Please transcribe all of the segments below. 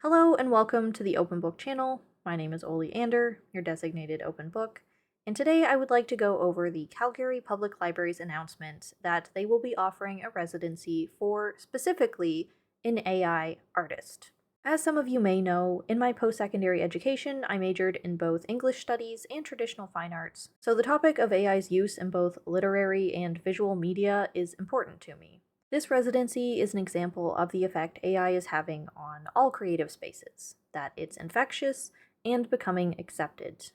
Hello and welcome to the Open Book channel. My name is Oli Ander, your designated open book, and today I would like to go over the Calgary Public Library's announcement that they will be offering a residency for specifically an AI artist. As some of you may know, in my post-secondary education, I majored in both English studies and traditional fine arts, so the topic of AI's use in both literary and visual media is important to me. This residency is an example of the effect AI is having on all creative spaces, that it's infectious and becoming accepted.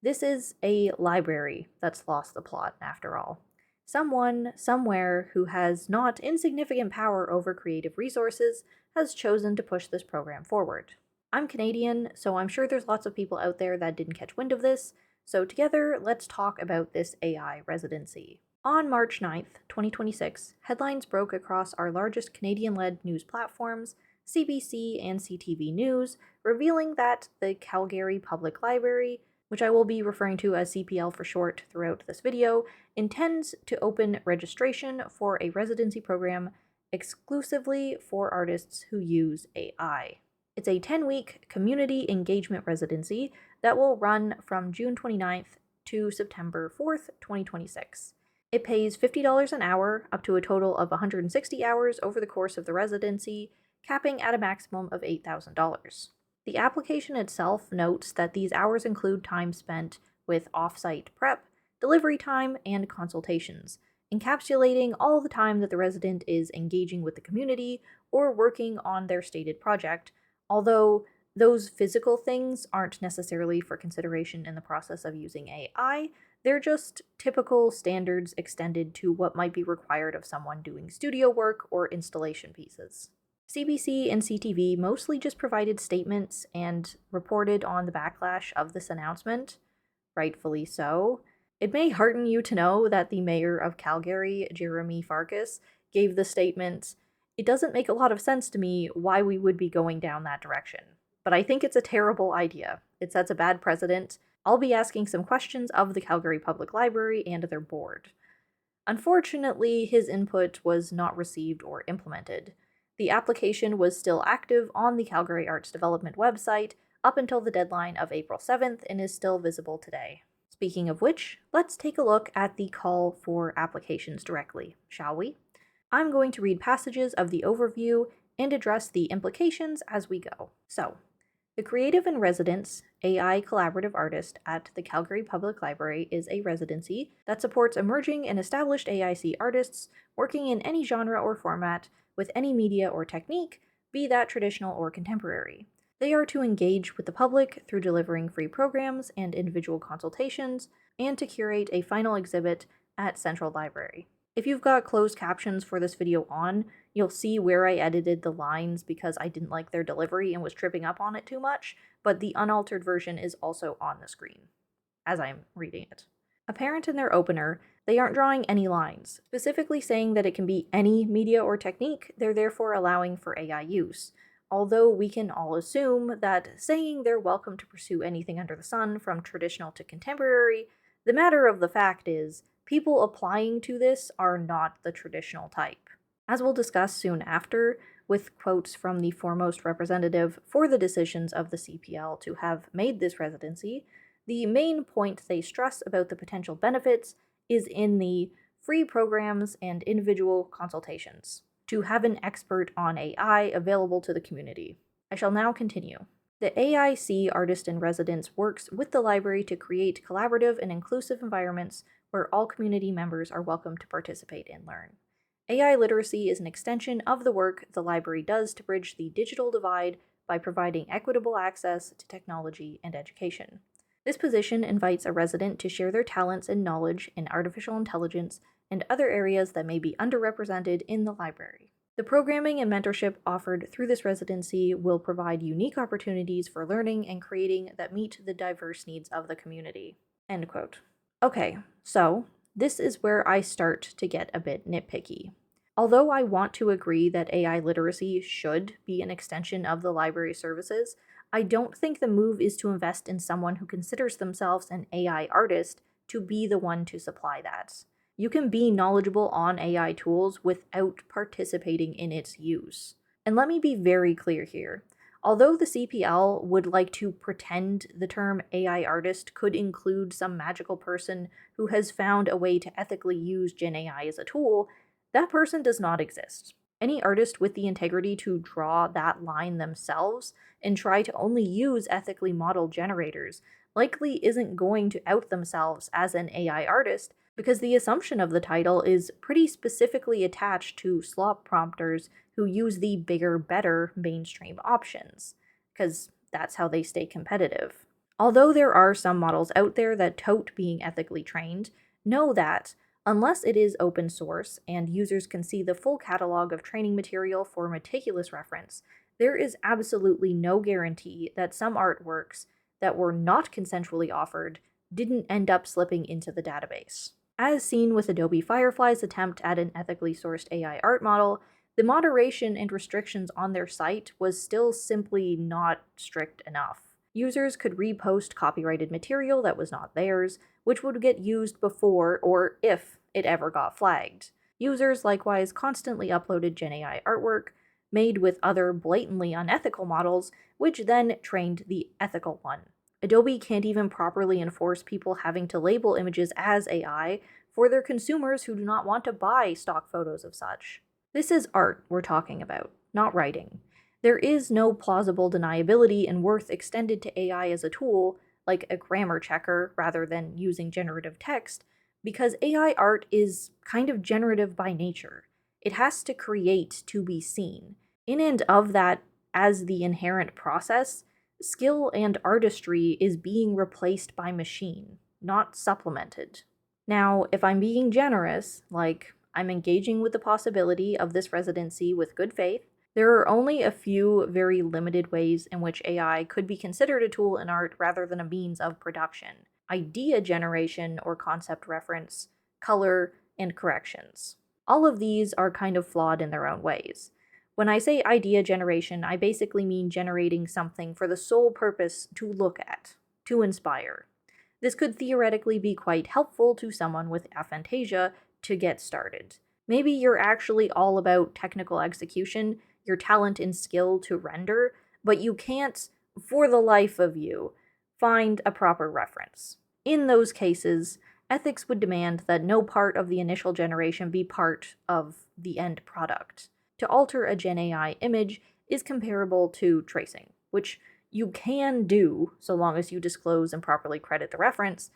This is a library that's lost the plot, after all. Someone, somewhere, who has not insignificant power over creative resources has chosen to push this program forward. I'm Canadian, so I'm sure there's lots of people out there that didn't catch wind of this, so together, let's talk about this AI residency. On March 9th, 2026, headlines broke across our largest Canadian-led news platforms, CBC and CTV News, revealing that the Calgary Public Library, which I will be referring to as CPL for short throughout this video, intends to open registration for a residency program exclusively for artists who use AI. It's a 10-week community engagement residency that will run from June 29th to September 4th, 2026. It pays $50 an hour, up to a total of 160 hours over the course of the residency, capping at a maximum of $8,000. The application itself notes that these hours include time spent with off-site prep, delivery time, and consultations, encapsulating all the time that the resident is engaging with the community or working on their stated project, although those physical things aren't necessarily for consideration in the process of using AI. They're just typical standards extended to what might be required of someone doing studio work or installation pieces. CBC and CTV mostly just provided statements and reported on the backlash of this announcement, rightfully so. It may hearten you to know that the mayor of Calgary, Jeremy Farkas, gave the statement, "It doesn't make a lot of sense to me why we would be going down that direction, but I think it's a terrible idea. It sets a bad precedent. I'll be asking some questions of the Calgary Public Library and their board." Unfortunately, his input was not received or implemented. The application was still active on the Calgary Arts Development website up until the deadline of April 7th and is still visible today. Speaking of which, let's take a look at the call for applications directly, shall we? I'm going to read passages of the overview and address the implications as we go. So, the Creative in Residence AI Collaborative Artist at the Calgary Public Library is a residency that supports emerging and established AIC artists working in any genre or format with any media or technique, be that traditional or contemporary. They are to engage with the public through delivering free programs and individual consultations, and to curate a final exhibit at Central Library. If you've got closed captions for this video on, you'll see where I edited the lines because I didn't like their delivery and was tripping up on it too much, but the unaltered version is also on the screen as I'm reading it. Apparent in their opener, they aren't drawing any lines, specifically saying that it can be any media or technique, they're therefore allowing for AI use. Although we can all assume that saying they're welcome to pursue anything under the sun from traditional to contemporary, the matter of the fact is, people applying to this are not the traditional type. As we'll discuss soon after, with quotes from the foremost representative for the decisions of the CPL to have made this residency, the main point they stress about the potential benefits is in the free programs and individual consultations, to have an expert on AI available to the community. I shall now continue. The AIC Artist in Residence works with the library to create collaborative and inclusive environments where all community members are welcome to participate and learn. AI literacy is an extension of the work the library does to bridge the digital divide by providing equitable access to technology and education. This position invites a resident to share their talents and knowledge in artificial intelligence and other areas that may be underrepresented in the library. The programming and mentorship offered through this residency will provide unique opportunities for learning and creating that meet the diverse needs of the community. End quote. Okay, so this is where I start to get a bit nitpicky. Although I want to agree that AI literacy should be an extension of the library services, I don't think the move is to invest in someone who considers themselves an AI artist to be the one to supply that. You can be knowledgeable on AI tools without participating in its use. And let me be very clear here. Although the CPL would like to pretend the term AI artist could include some magical person who has found a way to ethically use Gen AI as a tool, that person does not exist. Any artist with the integrity to draw that line themselves and try to only use ethically modeled generators likely isn't going to out themselves as an AI artist because the assumption of the title is pretty specifically attached to slop prompters who use the bigger, better mainstream options, because that's how they stay competitive. Although there are some models out there that tote being ethically trained, know that, unless it is open source and users can see the full catalog of training material for meticulous reference, there is absolutely no guarantee that some artworks that were not consensually offered didn't end up slipping into the database. As seen with Adobe Firefly's attempt at an ethically sourced AI art model, the moderation and restrictions on their site was still simply not strict enough. Users could repost copyrighted material that was not theirs, which would get used before or if it ever got flagged. Users likewise constantly uploaded Gen AI artwork made with other blatantly unethical models, which then trained the ethical one. Adobe can't even properly enforce people having to label images as AI for their consumers who do not want to buy stock photos of such. This is art we're talking about, not writing. There is no plausible deniability and worth extended to AI as a tool, like a grammar checker rather than using generative text, because AI art is kind of generative by nature. It has to create to be seen. In and of that, as the inherent process, skill and artistry is being replaced by machine, not supplemented. Now, if I'm being generous, like I'm engaging with the possibility of this residency with good faith, there are only a few very limited ways in which AI could be considered a tool in art rather than a means of production: idea generation or concept reference, color, and corrections. All of these are kind of flawed in their own ways. When I say idea generation, I basically mean generating something for the sole purpose to look at, to inspire. This could theoretically be quite helpful to someone with aphantasia to get started. Maybe you're actually all about technical execution, your talent and skill to render, but you can't, for the life of you, find a proper reference. In those cases, ethics would demand that no part of the initial generation be part of the end product. To alter a Gen AI image is comparable to tracing, which you can do so long as you disclose and properly credit the reference.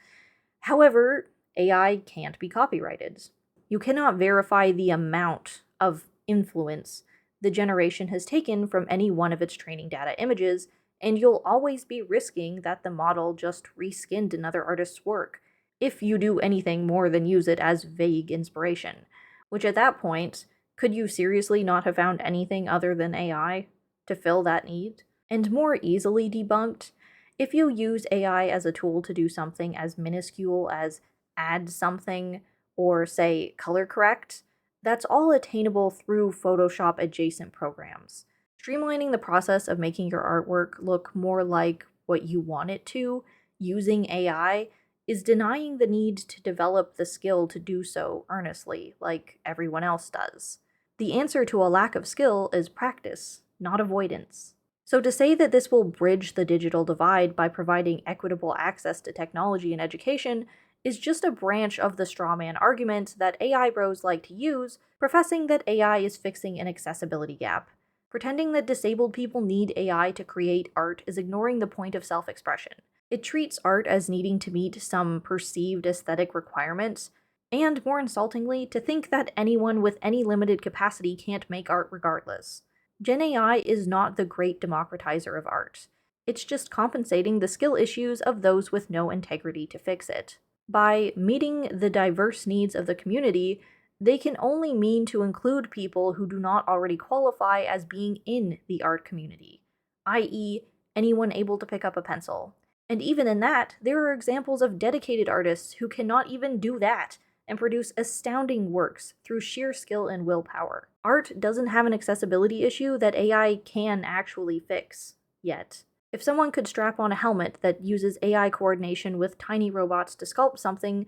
However, AI can't be copyrighted. You cannot verify the amount of influence the generation has taken from any one of its training data images, and you'll always be risking that the model just reskinned another artist's work, if you do anything more than use it as vague inspiration, which at that point, could you seriously not have found anything other than AI to fill that need? And more easily debunked, if you use AI as a tool to do something as minuscule as add something or, say, color correct, that's all attainable through Photoshop adjacent programs. Streamlining the process of making your artwork look more like what you want it to using AI is denying the need to develop the skill to do so earnestly, like everyone else does. The answer to a lack of skill is practice, not avoidance. So to say that this will bridge the digital divide by providing equitable access to technology and education is just a branch of the strawman argument that AI bros like to use, professing that AI is fixing an accessibility gap. Pretending that disabled people need AI to create art is ignoring the point of self-expression. It treats art as needing to meet some perceived aesthetic requirements, and more insultingly, to think that anyone with any limited capacity can't make art regardless. Gen AI is not the great democratizer of art. It's just compensating the skill issues of those with no integrity to fix it. By meeting the diverse needs of the community, they can only mean to include people who do not already qualify as being in the art community, i.e., anyone able to pick up a pencil. And even in that, there are examples of dedicated artists who cannot even do that and produce astounding works through sheer skill and willpower. Art doesn't have an accessibility issue that AI can actually fix, yet. If someone could strap on a helmet that uses AI coordination with tiny robots to sculpt something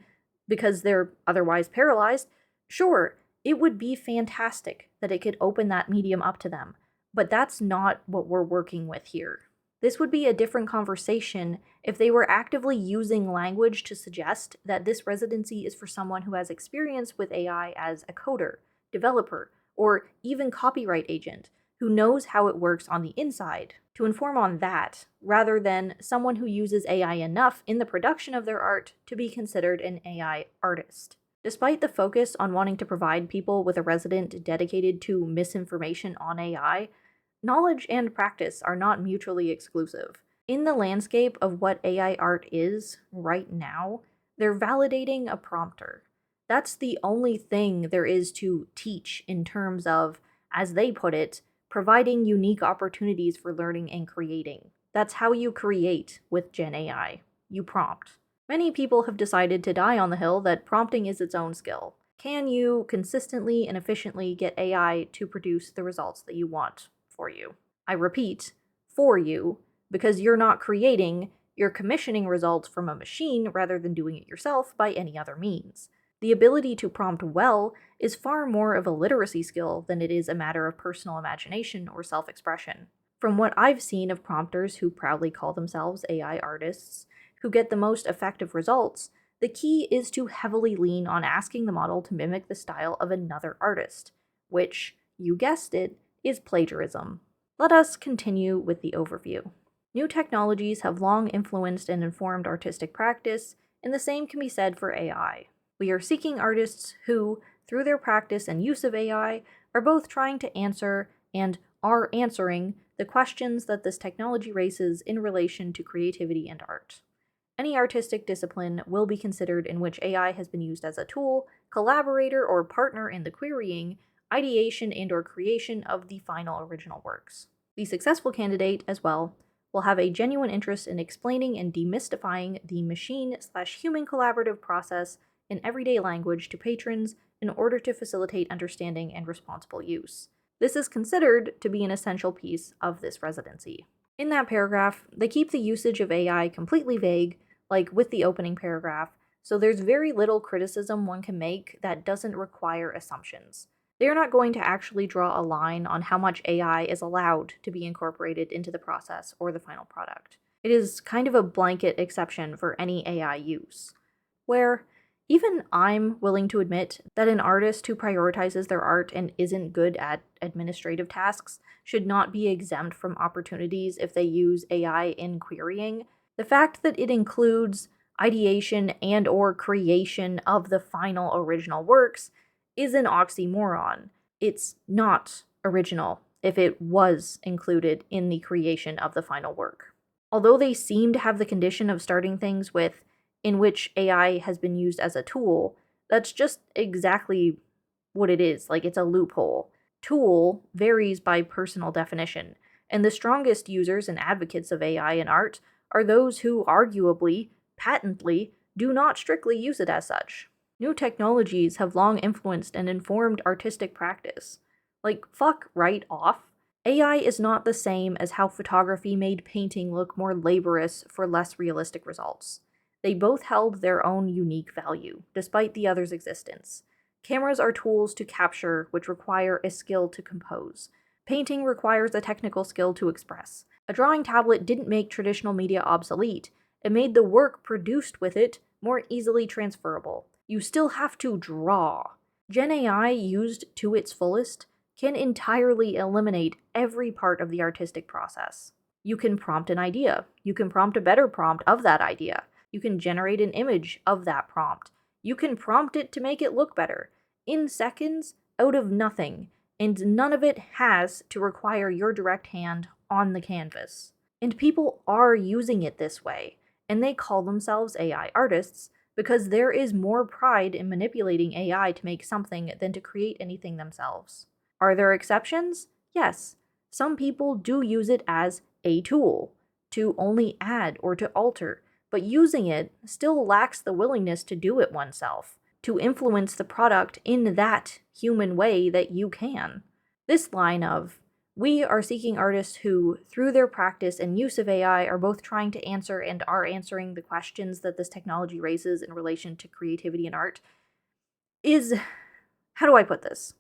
because they're otherwise paralyzed, sure, it would be fantastic that it could open that medium up to them. But that's not what we're working with here. This would be a different conversation if they were actively using language to suggest that this residency is for someone who has experience with AI as a coder, developer, or even copyright agent, who knows how it works on the inside, to inform on that, rather than someone who uses AI enough in the production of their art to be considered an AI artist. Despite the focus on wanting to provide people with a resident dedicated to misinformation on AI, knowledge and practice are not mutually exclusive. In the landscape of what AI art is right now, they're validating a prompter. That's the only thing there is to teach in terms of, as they put it, providing unique opportunities for learning and creating. That's how you create with Gen AI. You prompt. Many people have decided to die on the hill that prompting is its own skill. Can you consistently and efficiently get AI to produce the results that you want for you? I repeat, for you, because you're not creating, you're commissioning results from a machine rather than doing it yourself by any other means. The ability to prompt well is far more of a literacy skill than it is a matter of personal imagination or self-expression. From what I've seen of prompters who proudly call themselves AI artists, who get the most effective results, the key is to heavily lean on asking the model to mimic the style of another artist, which, you guessed it, is plagiarism. Let us continue with the overview. New technologies have long influenced and informed artistic practice, and the same can be said for AI. We are seeking artists who, through their practice and use of AI, are both trying to answer and are answering the questions that this technology raises in relation to creativity and art. Any artistic discipline will be considered in which AI has been used as a tool, collaborator, or partner in the querying, ideation, and/or creation of the final original works. The successful candidate, as well, will have a genuine interest in explaining and demystifying the machine/human collaborative process in everyday language to patrons in order to facilitate understanding and responsible use. This is considered to be an essential piece of this residency. In that paragraph, they keep the usage of AI completely vague, like with the opening paragraph, so there's very little criticism one can make that doesn't require assumptions. They are not going to actually draw a line on how much AI is allowed to be incorporated into the process or the final product. It is kind of a blanket exception for any AI use, where even I'm willing to admit that an artist who prioritizes their art and isn't good at administrative tasks should not be exempt from opportunities if they use AI in querying. The fact that it includes ideation and/or creation of the final original works is an oxymoron. It's not original if it was included in the creation of the final work. Although they seem to have the condition of starting things with in which AI has been used as a tool, that's just exactly what it is. Like, it's a loophole. Tool varies by personal definition, and the strongest users and advocates of AI in art are those who arguably, patently, do not strictly use it as such. New technologies have long influenced and informed artistic practice. Like, fuck right off. AI is not the same as how photography made painting look more laborious for less realistic results. They both held their own unique value, despite the other's existence. Cameras are tools to capture, which require a skill to compose. Painting requires a technical skill to express. A drawing tablet didn't make traditional media obsolete. It made the work produced with it more easily transferable. You still have to draw. Gen AI, used to its fullest, can entirely eliminate every part of the artistic process. You can prompt an idea. You can prompt a better prompt of that idea. You can generate an image of that prompt. You can prompt it to make it look better. In seconds, out of nothing, and none of it has to require your direct hand on the canvas. And people are using it this way, and they call themselves AI artists because there is more pride in manipulating AI to make something than to create anything themselves. Are there exceptions? Yes. Some people do use it as a tool, to only add or to alter, but using it still lacks the willingness to do it oneself, to influence the product in that human way that you can. This line of, we are seeking artists who, through their practice and use of AI, are both trying to answer and are answering the questions that this technology raises in relation to creativity and art, is, how do I put this?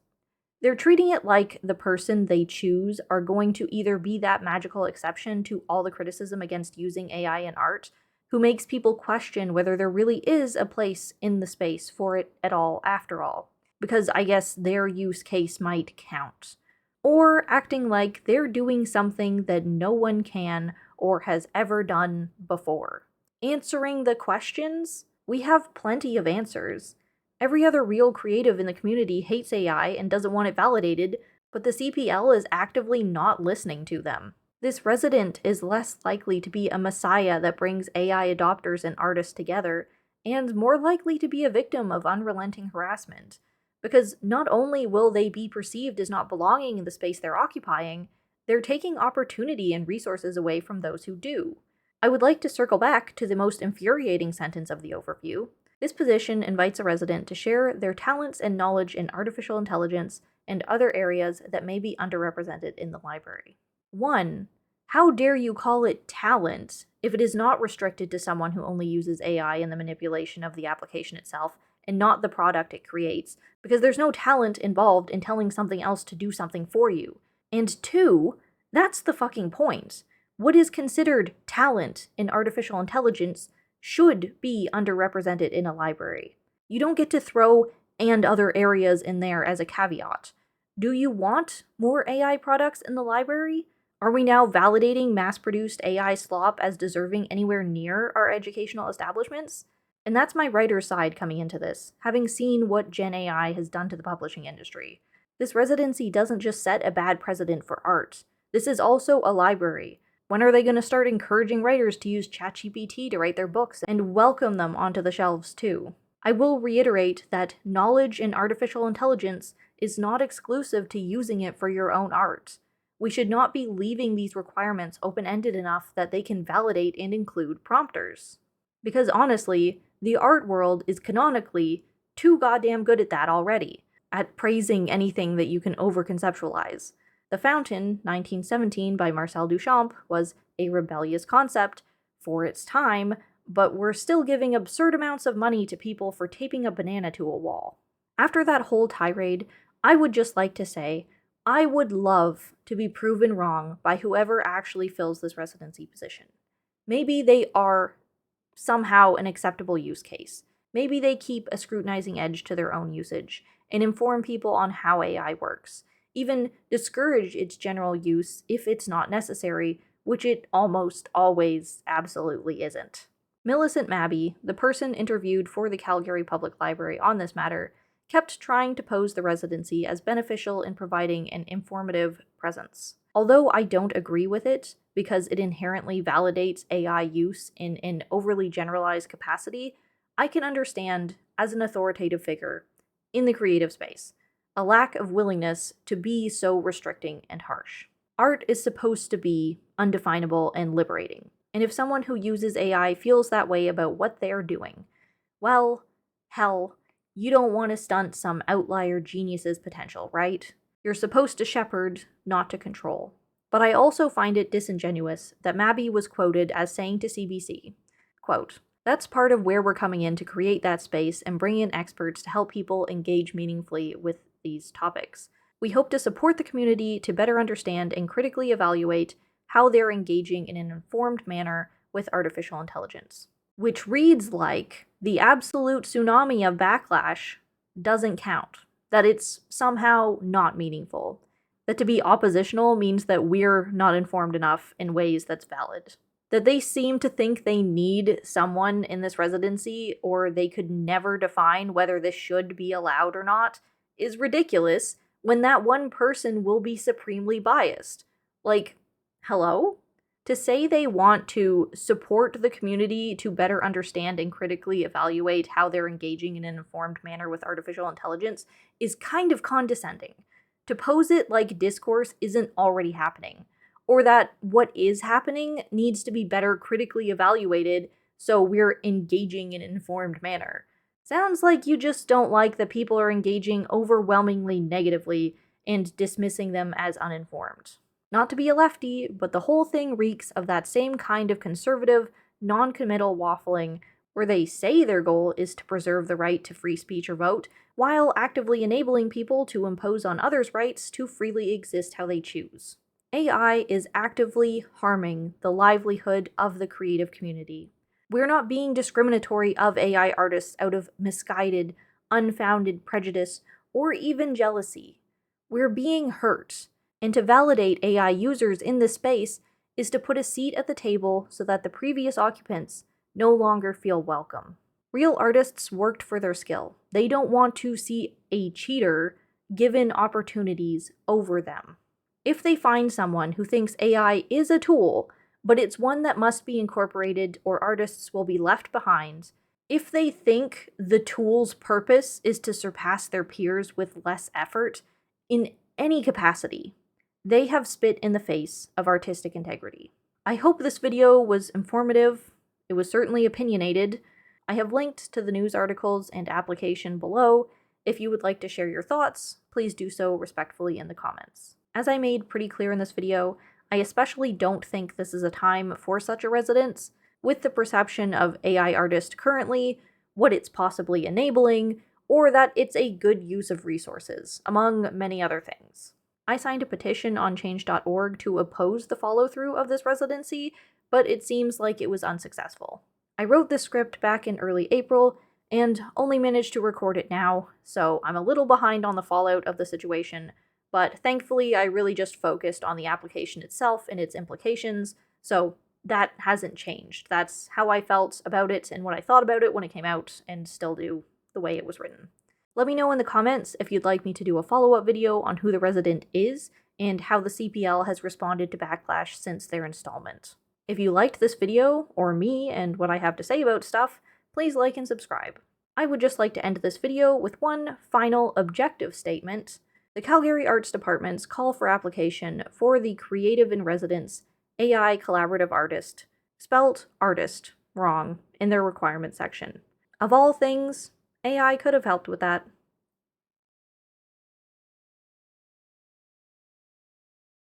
They're treating it like the person they choose are going to either be that magical exception to all the criticism against using AI in art, who makes people question whether there really is a place in the space for it at all after all, because I guess their use case might count. Or acting like they're doing something that no one can or has ever done before. Answering the questions? We have plenty of answers. Every other real creative in the community hates AI and doesn't want it validated, but the CPL is actively not listening to them. This resident is less likely to be a messiah that brings AI adopters and artists together, and more likely to be a victim of unrelenting harassment. Because not only will they be perceived as not belonging in the space they're occupying, they're taking opportunity and resources away from those who do. I would like to circle back to the most infuriating sentence of the overview. This position invites a resident to share their talents and knowledge in artificial intelligence and other areas that may be underrepresented in the library. 1. How dare you call it talent if it is not restricted to someone who only uses AI in the manipulation of the application itself and not the product it creates, because there's no talent involved in telling something else to do something for you. And 2, that's the fucking point. What is considered talent in artificial intelligence should be underrepresented in a library. You don't get to throw and other areas in there as a caveat. Do you want more AI products in the library? Are we now validating mass-produced AI slop as deserving anywhere near our educational establishments? And that's my writer's side coming into this, having seen what Gen AI has done to the publishing industry. This residency doesn't just set a bad precedent for art. This is also a library. When are they going to start encouraging writers to use ChatGPT to write their books and welcome them onto the shelves too? I will reiterate that knowledge in artificial intelligence is not exclusive to using it for your own art. We should not be leaving these requirements open-ended enough that they can validate and include prompters. Because honestly, the art world is canonically too goddamn good at that already, at praising anything that you can over-conceptualize. The Fountain, 1917 by Marcel Duchamp, was a rebellious concept for its time, but we're still giving absurd amounts of money to people for taping a banana to a wall. After that whole tirade, I would just like to say, I would love to be proven wrong by whoever actually fills this residency position. Maybe they are somehow an acceptable use case. Maybe they keep a scrutinizing edge to their own usage and inform people on how AI works. Even discourage its general use if it's not necessary, which it almost always absolutely isn't. Millicent Mabby, the person interviewed for the Calgary Public Library on this matter, kept trying to pose the residency as beneficial in providing an informative presence. Although I don't agree with it, because it inherently validates AI use in an overly generalized capacity, I can understand, as an authoritative figure in the creative space, a lack of willingness to be so restricting and harsh. Art is supposed to be undefinable and liberating, and if someone who uses AI feels that way about what they're doing, well, hell, you don't want to stunt some outlier genius's potential, right? You're supposed to shepherd, not to control. But I also find it disingenuous that Mabby was quoted as saying to CBC, quote, "That's part of where we're coming in to create that space and bring in experts to help people engage meaningfully with these topics. We hope to support the community to better understand and critically evaluate how they're engaging in an informed manner with artificial intelligence." Which reads like the absolute tsunami of backlash doesn't count, that it's somehow not meaningful, that to be oppositional means that we're not informed enough in ways that's valid, that they seem to think they need someone in this residency or they could never define whether this should be allowed or not is ridiculous when that one person will be supremely biased. Like, hello? To say they want to support the community to better understand and critically evaluate how they're engaging in an informed manner with artificial intelligence is kind of condescending. To pose it like discourse isn't already happening, or that what is happening needs to be better critically evaluated so we're engaging in an informed manner. Sounds like you just don't like that people are engaging overwhelmingly negatively and dismissing them as uninformed. Not to be a lefty, but the whole thing reeks of that same kind of conservative, non-committal waffling where they say their goal is to preserve the right to free speech or vote, while actively enabling people to impose on others' rights to freely exist how they choose. AI is actively harming the livelihood of the creative community. We're not being discriminatory of AI artists out of misguided, unfounded prejudice or even jealousy. We're being hurt, and to validate AI users in this space is to put a seat at the table so that the previous occupants no longer feel welcome. Real artists worked for their skill. They don't want to see a cheater given opportunities over them. If they find someone who thinks AI is a tool, but it's one that must be incorporated or artists will be left behind, if they think the tool's purpose is to surpass their peers with less effort in any capacity, they have spit in the face of artistic integrity. I hope this video was informative. It was certainly opinionated. I have linked to the news articles and application below. If you would like to share your thoughts, please do so respectfully in the comments. As I made pretty clear in this video, I especially don't think this is a time for such a residence, with the perception of AI artist currently, what it's possibly enabling, or that it's a good use of resources, among many other things. I signed a petition on change.org to oppose the follow-through of this residency, but it seems like it was unsuccessful. I wrote this script back in early April, and only managed to record it now, so I'm a little behind on the fallout of the situation, but thankfully I really just focused on the application itself and its implications, so that hasn't changed. That's how I felt about it and what I thought about it when it came out, and still do the way it was written. Let me know in the comments if you'd like me to do a follow-up video on who the resident is, and how the CPL has responded to backlash since their installment. If you liked this video, or me and what I have to say about stuff, please like and subscribe. I would just like to end this video with one final objective statement. The Calgary Arts Department's call for application for the Creative in Residence AI Collaborative Artist, spelt artist wrong in their requirement section. Of all things, AI could have helped with that.